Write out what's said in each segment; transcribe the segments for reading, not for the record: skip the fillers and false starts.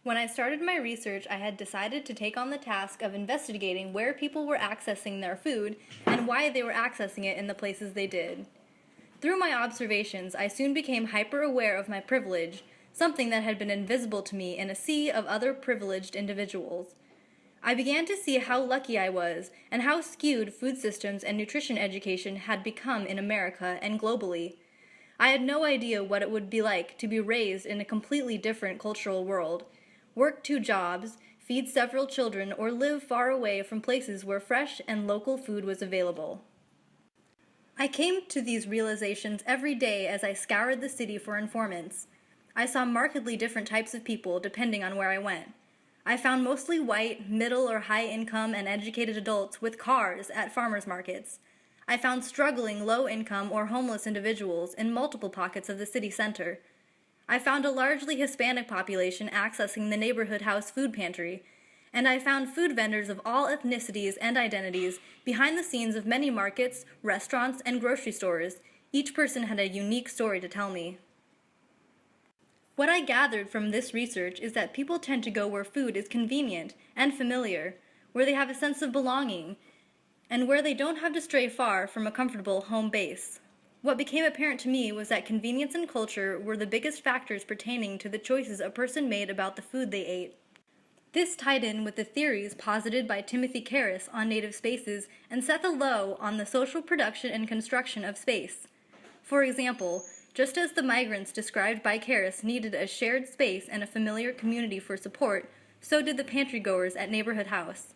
When I started my research, I had decided to take on the task of investigating where people were accessing their food and why they were accessing it in the places they did. Through my observations, I soon became hyper-aware of my privilege, something that had been invisible to me in a sea of other privileged individuals. I began to see how lucky I was and how skewed food systems and nutrition education had become in America and globally. I had no idea what it would be like to be raised in a completely different cultural world, work 2 jobs, feed several children, or live far away from places where fresh and local food was available. I came to these realizations every day as I scoured the city for informants. I saw markedly different types of people depending on where I went. I found mostly white, middle or high income and educated adults with cars at farmers markets. I found struggling low income or homeless individuals in multiple pockets of the city center. I found a largely Hispanic population accessing the neighborhood house food pantry, and I found food vendors of all ethnicities and identities behind the scenes of many markets, restaurants, and grocery stores. Each person had a unique story to tell me. What I gathered from this research is that people tend to go where food is convenient and familiar, where they have a sense of belonging, and where they don't have to stray far from a comfortable home base. What became apparent to me was that convenience and culture were the biggest factors pertaining to the choices a person made about the food they ate. This tied in with the theories posited by Timothy Karras on native spaces and set the low on the social production and construction of space. For example, just as the migrants described by Karras needed a shared space and a familiar community for support, so did the pantry goers at Neighborhood House.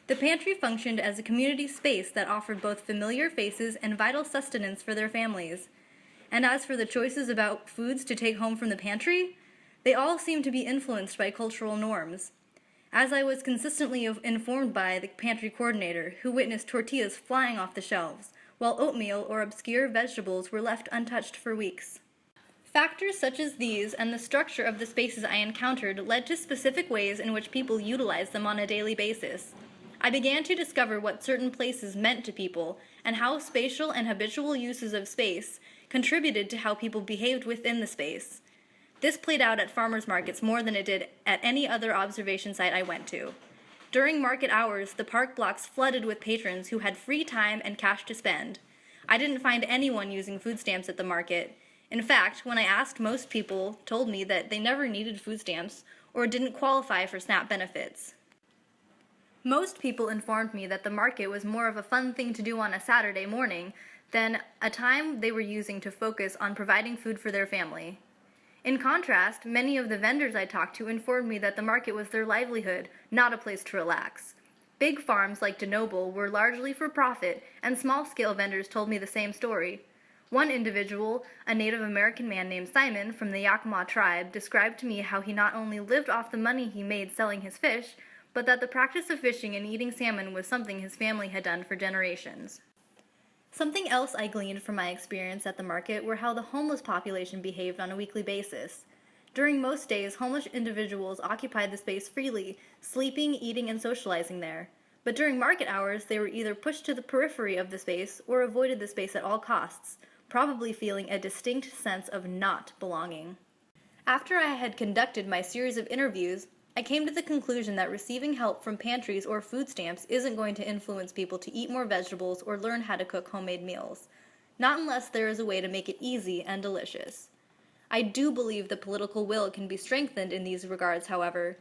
The pantry functioned as a community space that offered both familiar faces and vital sustenance for their families. And as for the choices about foods to take home from the pantry, they all seemed to be influenced by cultural norms. As I was consistently informed by the pantry coordinator, who witnessed tortillas flying off the shelves, while oatmeal or obscure vegetables were left untouched for weeks. Factors such as these and the structure of the spaces I encountered led to specific ways in which people utilized them on a daily basis. I began to discover what certain places meant to people and how spatial and habitual uses of space contributed to how people behaved within the space. This played out at farmers markets more than it did at any other observation site I went to. During market hours, the park blocks flooded with patrons who had free time and cash to spend. I didn't find anyone using food stamps at the market. In fact, when I asked, most people told me that they never needed food stamps or didn't qualify for SNAP benefits. Most people informed me that the market was more of a fun thing to do on a Saturday morning than a time they were using to focus on providing food for their family. In contrast, many of the vendors I talked to informed me that the market was their livelihood, not a place to relax. Big farms like DeNoble were largely for profit, and small-scale vendors told me the same story. One individual, a Native American man named Simon from the Yakima tribe, described to me how he not only lived off the money he made selling his fish, but that the practice of fishing and eating salmon was something his family had done for generations. Something else I gleaned from my experience at the market were how the homeless population behaved on a weekly basis. During most days, homeless individuals occupied the space freely, sleeping, eating, and socializing there. But during market hours, they were either pushed to the periphery of the space or avoided the space at all costs, probably feeling a distinct sense of not belonging. After I had conducted my series of interviews, I came to the conclusion that receiving help from pantries or food stamps isn't going to influence people to eat more vegetables or learn how to cook homemade meals. Not unless there is a way to make it easy and delicious. I do believe the political will can be strengthened in these regards, however.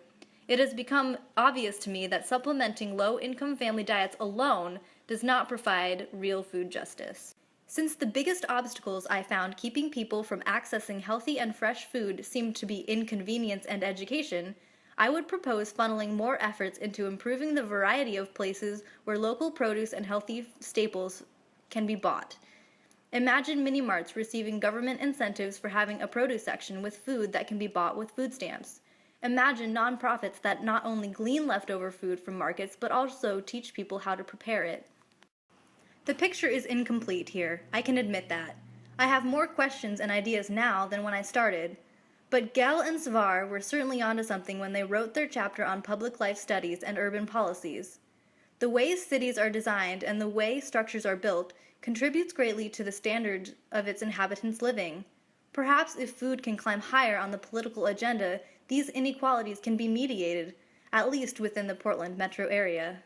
It has become obvious to me that supplementing low-income family diets alone does not provide real food justice. Since the biggest obstacles I found keeping people from accessing healthy and fresh food seemed to be inconvenience and education, I would propose funneling more efforts into improving the variety of places where local produce and healthy staples can be bought. Imagine mini-marts receiving government incentives for having a produce section with food that can be bought with food stamps. Imagine nonprofits that not only glean leftover food from markets but also teach people how to prepare it. The picture is incomplete here, I can admit that. I have more questions and ideas now than when I started. But Gell and Svar were certainly onto something when they wrote their chapter on public life studies and urban policies. The ways cities are designed and the way structures are built contributes greatly to the standard of its inhabitants' living. Perhaps if food can climb higher on the political agenda, these inequalities can be mediated, at least within the Portland metro area.